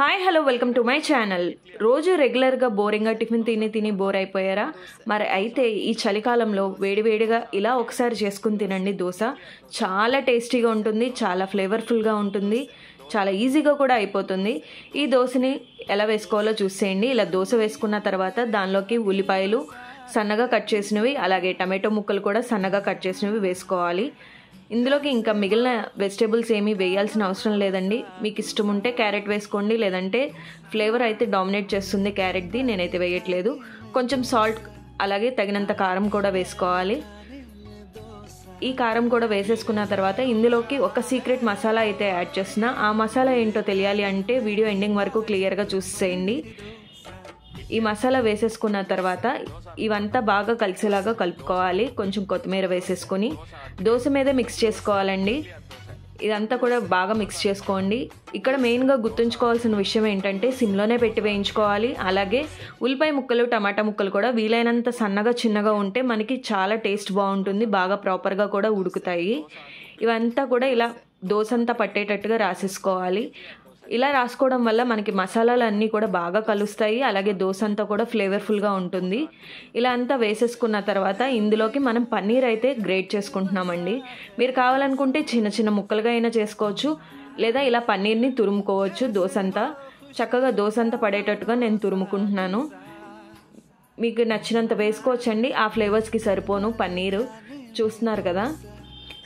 Hi hello welcome to my channel. రోజు రెగ్యులర్గా బోరింగ్గా tiffin తిని బోర్ అయిపోయారా? మరి అయితే ఈ చలికాలంలో వేడివేడిగా ఇలా ఒకసారి చేసుకుని తినండి. దోశ చాలా టేస్టీగా ఉంటుంది, చాలా ఫ్లేవర్ఫుల్గా ఉంటుంది, చాలా ఈజీగా కూడా అయిపోతుంది. ఈ దోశని ఎలా వేసుకోవాలో చూసేయండి. ఇలా దోశ వేసుకున్న తర్వాత దానిలోకి ఉల్లిపాయలు సన్నగా కట్ చేసినవి, అలాగే టమాటో ముక్కలు కూడా సన్నగా కట్ చేసినవి వేసుకోవాలి. ఇందులోకి ఇంకా మిగిలిన వెజిటేబుల్స్ ఏమీ వేయాల్సిన అవసరం లేదండి. మీకు ఇష్టం ఉంటే క్యారెట్ వేసుకోండి, లేదంటే ఫ్లేవర్ అయితే డామినేట్ చేస్తుంది క్యారెట్ది, నేనైతే వేయట్లేదు. కొంచెం సాల్ట్ అలాగే తగినంత కారం కూడా వేసుకోవాలి. ఈ కారం కూడా వేసేసుకున్న తర్వాత ఇందులోకి ఒక సీక్రెట్ మసాలా అయితే యాడ్ చేస్తున్నా. ఆ మసాలా ఏంటో తెలియాలి అంటే వీడియో ఎండింగ్ వరకు క్లియర్గా చూసేయండి. ఈ మసాలా వేసేసుకున్న తర్వాత ఇవంతా బాగా కలిసేలాగా కలుపుకోవాలి. కొంచెం కొత్తిమీర వేసేసుకొని దోశ మీదే మిక్స్ చేసుకోవాలండి. ఇదంతా కూడా బాగా మిక్స్ చేసుకోండి. ఇక్కడ మెయిన్గా గుర్తుంచుకోవాల్సిన విషయం ఏంటంటే సిమ్లోనే పెట్టి వేయించుకోవాలి. అలాగే ఉల్లిపాయ ముక్కలు, టమాటా ముక్కలు కూడా వీలైనంత సన్నగా చిన్నగా ఉంటే మనకి చాలా టేస్ట్ బాగుంటుంది, బాగా ప్రాపర్గా కూడా ఉడుకుతాయి. ఇవంతా కూడా ఇలా దోశ అంతా పట్టేటట్టుగా రాసేసుకోవాలి. ఇలా రాసుకోవడం వల్ల మనకి మసాలాలు అన్నీ కూడా బాగా కలుస్తాయి, అలాగే దోశ అంతా కూడా ఫ్లేవర్ఫుల్గా ఉంటుంది. ఇలా అంతా వేసేసుకున్న తర్వాత ఇందులోకి మనం పన్నీర్ అయితే గ్రేట్ చేసుకుంటున్నామండి. మీరు కావాలనుకుంటే చిన్న చిన్న ముక్కలుగా అయినా చేసుకోవచ్చు, లేదా ఇలా పన్నీర్ని తురుముకోవచ్చు. దోశ అంతా చక్కగా దోశ అంతా పడేటట్టుగా నేను తురుముకుంటున్నాను. మీకు నచ్చినంత వేసుకోవచ్చండి. ఆ ఫ్లేవర్స్కి సరిపోను పన్నీరు చూస్తున్నారు కదా.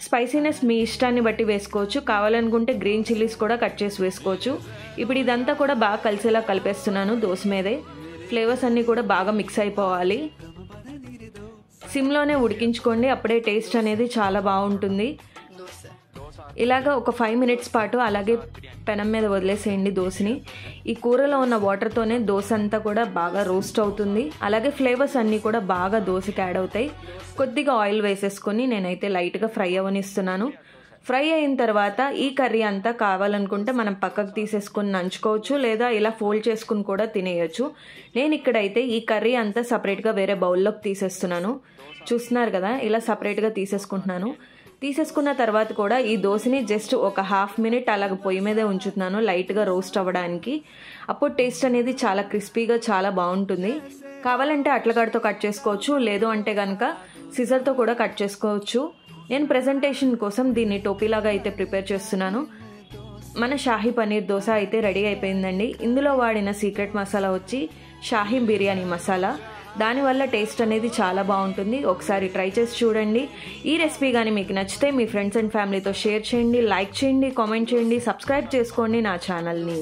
స్పైసీనెస్ మీ ఇష్టాన్ని బట్టి వేసుకోవచ్చు. కావాలనుకుంటే గ్రీన్ చిల్లీస్ కూడా కట్ చేసి వేసుకోవచ్చు. ఇప్పుడు ఇదంతా కూడా బాగా కలిసేలా కలిపేస్తున్నాను దోశ మీదే. ఫ్లేవర్స్ అన్నీ కూడా బాగా మిక్స్ అయిపోవాలి. సిమ్లోనే ఉడికించుకోండి, అప్పుడే టేస్ట్ అనేది చాలా బాగుంటుంది. ఇలాగ ఒక 5 minutes పాటు అలాగే పెనం మీద వదిలేసేయండి దోశని. ఈ కూరలో ఉన్న వాటర్తోనే దోశ అంతా కూడా బాగా రోస్ట్ అవుతుంది, అలాగే ఫ్లేవర్స్ అన్నీ కూడా బాగా దోశకి యాడ్ అవుతాయి. కొద్దిగా ఆయిల్ వేసేసుకొని నేనైతే లైట్గా ఫ్రై అవ్వనిస్తున్నాను. ఫ్రై అయిన తర్వాత ఈ కర్రీ అంతా కావాలనుకుంటే మనం పక్కకు తీసేసుకొని నంచుకోవచ్చు, లేదా ఇలా ఫోల్డ్ చేసుకుని కూడా తినేయచ్చు. నేను ఇక్కడైతే ఈ కర్రీ అంతా సపరేట్గా వేరే బౌల్లోకి తీసేస్తున్నాను. చూస్తున్నారు కదా, ఇలా సపరేట్గా తీసేసుకుంటున్నాను. తీసేసుకున్న తర్వాత కూడా ఈ దోశని జస్ట్ ఒక 1/2 minute అలాగ పొయ్యి మీదే ఉంచుతున్నాను, లైట్గా రోస్ట్ అవ్వడానికి. అప్పుడు టేస్ట్ అనేది చాలా క్రిస్పీగా చాలా బాగుంటుంది. కావాలంటే అట్లగాడితో కట్ చేసుకోవచ్చు, లేదు అంటే కనుక సిజర్తో కూడా కట్ చేసుకోవచ్చు. నేను ప్రెజెంటేషన్ కోసం దీన్ని టోపీలాగా అయితే ప్రిపేర్ చేస్తున్నాను. మన షాహీ పన్నీర్ దోశ అయితే రెడీ అయిపోయిందండి. ఇందులో వాడిన సీక్రెట్ మసాలా వచ్చి షాహీ బిర్యానీ మసాలా. దానివల్ల టేస్ట్ అనేది చాలా బాగుంటుంది. ఒకసారి ట్రై చేసి చూడండి. ఈ రెసిపీ కానీ మీకు నచ్చితే మీ ఫ్రెండ్స్ అండ్ ఫ్యామిలీతో షేర్ చేయండి, లైక్ చేయండి, కామెంట్ చేయండి, సబ్స్క్రైబ్ చేసుకోండి నా ఛానల్ని.